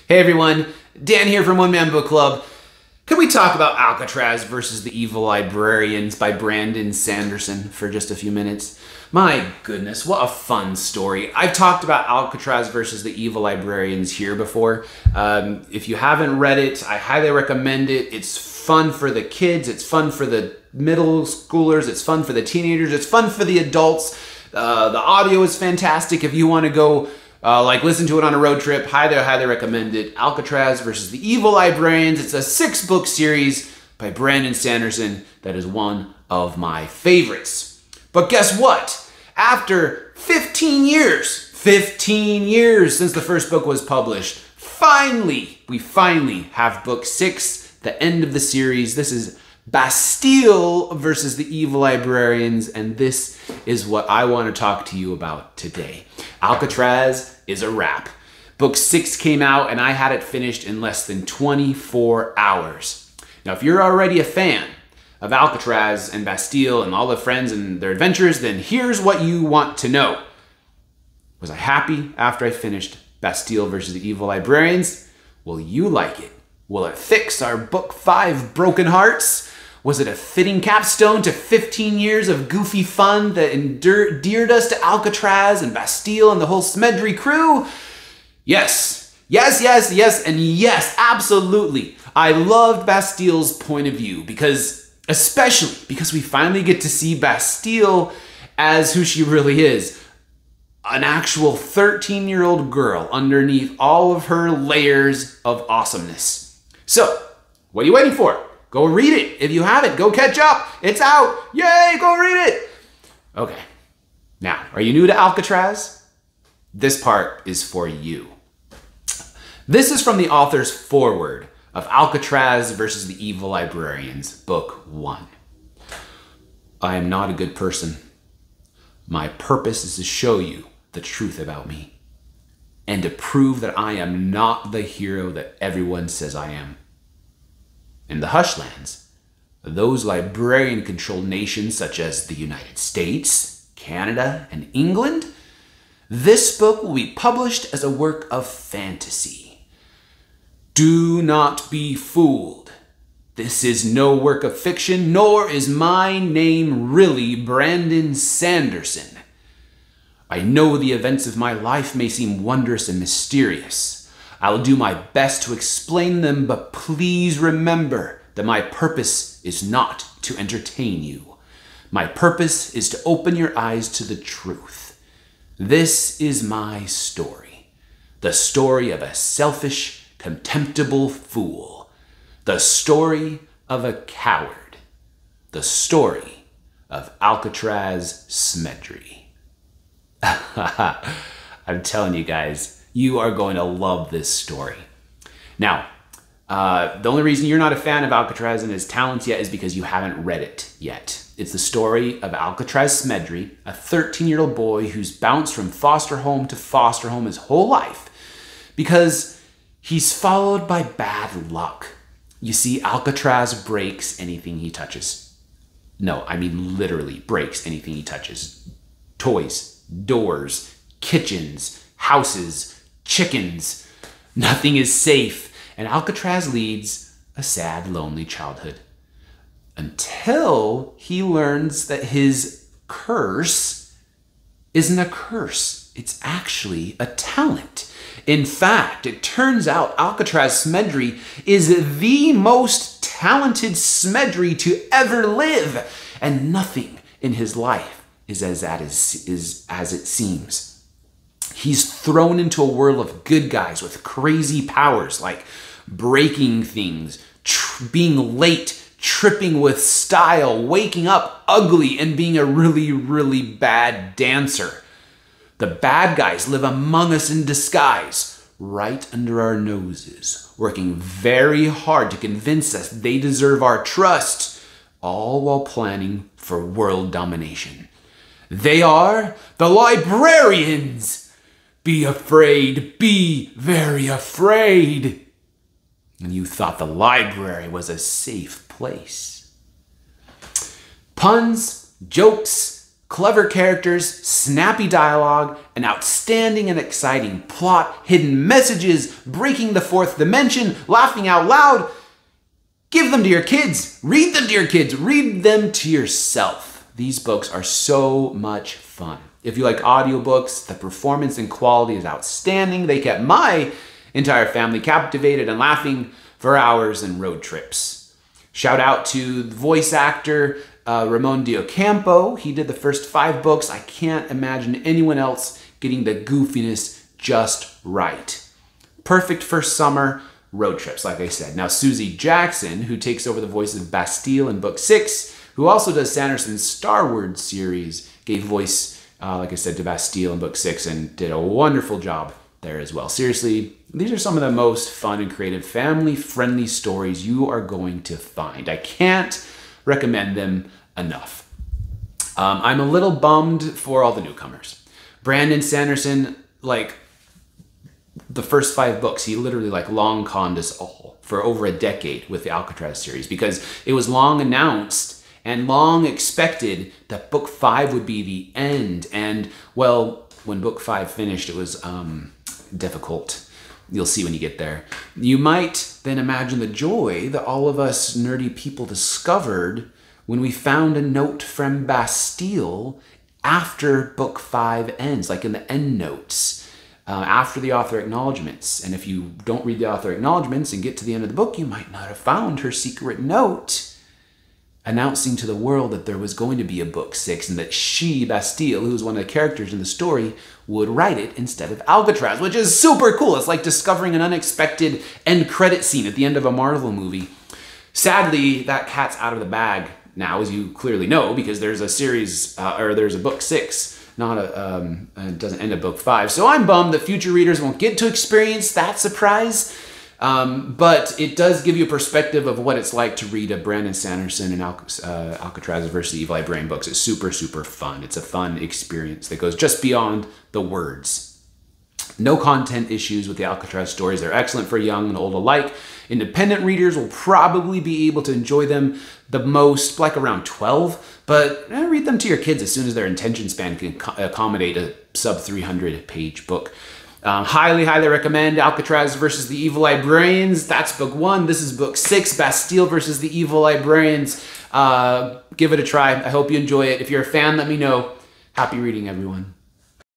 Hey everyone, Dan here from One Man Book Club. Can we talk about Alcatraz versus the Evil Librarians by Brandon Sanderson for just a few minutes? My goodness, what a fun story. I've talked about Alcatraz versus the Evil Librarians here before. If you haven't read it, I highly recommend it. It's fun for the kids, it's fun for the middle schoolers, it's fun for the teenagers, it's fun for the adults. The audio is fantastic if you want to go listen to it on a road trip. Highly recommend it. Alcatraz versus the Evil Librarians. It's a 6-book series by Brandon Sanderson that is one of my favorites. But guess what? After 15 years since the first book was published, we finally have book 6, the end of the series. This is Bastille versus the Evil Librarians, and this is what I want to talk to you about today. Alcatraz is a wrap. Book 6 came out and I had it finished in less than 24 hours. Now, if you're already a fan of Alcatraz and Bastille and all the friends and their adventures, then here's what you want to know. Was I happy after I finished Bastille versus the Evil Librarians? Will you like it? Will it fix our book 5 broken hearts? Was it a fitting capstone to 15 years of goofy fun that endeared us to Alcatraz and Bastille and the whole Smedry crew? Yes, and yes, absolutely. I loved Bastille's point of view especially because we finally get to see Bastille as who she really is. An actual 13-year-old girl underneath all of her layers of awesomeness. So, what are you waiting for? Go read it. If you haven't, go catch up. It's out. Yay, go read it. Okay. Now, are you new to Alcatraz? This part is for you. This is from the author's foreword of Alcatraz versus the Evil Librarians, Book 1. I am not a good person. My purpose is to show you the truth about me and to prove that I am not the hero that everyone says I am. In the Hushlands, those librarian-controlled nations such as the United States, Canada, and England, this book will be published as a work of fantasy. Do not be fooled. This is no work of fiction, nor is my name really Brandon Sanderson. I know the events of my life may seem wondrous and mysterious. I'll do my best to explain them, but please remember that my purpose is not to entertain you. My purpose is to open your eyes to the truth. This is my story. The story of a selfish, contemptible fool. The story of a coward. The story of Alcatraz Smedry. I'm telling you guys, you are going to love this story. Now, the only reason you're not a fan of Alcatraz and his talents yet is because you haven't read it yet. It's the story of Alcatraz Smedry, a 13-year-old boy who's bounced from foster home to foster home his whole life because he's followed by bad luck. You see, Alcatraz breaks anything he touches. No, I mean literally breaks anything he touches. Toys, doors, kitchens, houses, chickens. Nothing is safe, and Alcatraz leads a sad, lonely childhood. Until he learns that his curse isn't a curse. It's actually a talent. In fact, it turns out Alcatraz Smedry is the most talented Smedry to ever live, and nothing in his life is as it seems. He's thrown into a world of good guys with crazy powers like breaking things, being late, tripping with style, waking up ugly, and being a really bad dancer. The bad guys live among us in disguise, right under our noses, working very hard to convince us they deserve our trust, all while planning for world domination. They are the Librarians! Be afraid, be very afraid. And you thought the library was a safe place. Puns, jokes, Clever characters, snappy dialogue, an outstanding and exciting plot, hidden messages, breaking the fourth dimension, laughing out loud. Give them to your kids. Read them to your kids. Read them to yourself. These books are so much fun. If you like audiobooks, the performance and quality is outstanding. They kept my entire family captivated and laughing for hours and road trips. Shout out to the voice actor, Ramon Diocampo. He did the first 5 books. I can't imagine anyone else getting the goofiness just right. Perfect for summer road trips, like I said. Now, Susie Jackson, who takes over the voice of Bastille in book 6, who also does Sanderson's Star Wars series, gave voice, like I said, to Bastille in book 6 and did a wonderful job there as well. Seriously, these are some of the most fun and creative family-friendly stories you are going to find. I can't recommend them enough. I'm a little bummed for all the newcomers. Brandon Sanderson, like the first 5 books, he literally like long conned us all for over a decade with the Alcatraz series because it was long announced and long expected that book 5 would be the end. And well, when book 5 finished, it was difficult. You'll see when you get there. You might then imagine the joy that all of us nerdy people discovered when we found a note from Bastille after book 5 ends, like in the end notes, after the author acknowledgements. And if you don't read the author acknowledgements and get to the end of the book, you might not have found her secret note announcing to the world that there was going to be a book 6 and that she, Bastille, who was one of the characters in the story, would write it instead of Alcatraz, which is super cool. It's like discovering an unexpected end credit scene at the end of a Marvel movie. Sadly, that cat's out of the bag now, as you clearly know, because there's a series, or there's a book 6, not a, it doesn't end at book 5. So I'm bummed that future readers won't get to experience that surprise. But it does give you a perspective of what it's like to read a Brandon Sanderson and Alcatraz versus the Evil Librarian books. It's super, super fun. It's a fun experience that goes just beyond the words. No content issues with the Alcatraz stories. They're excellent for young and old alike. Independent readers will probably be able to enjoy them the most, like around 12, but read them to your kids as soon as their attention span can accommodate a sub 300 page book. Highly, highly recommend Alcatraz versus the Evil Librarians. That's book 1. This is book 6, Bastille versus the Evil Librarians. Give it a try. I hope you enjoy it. If you're a fan, let me know. Happy reading, everyone.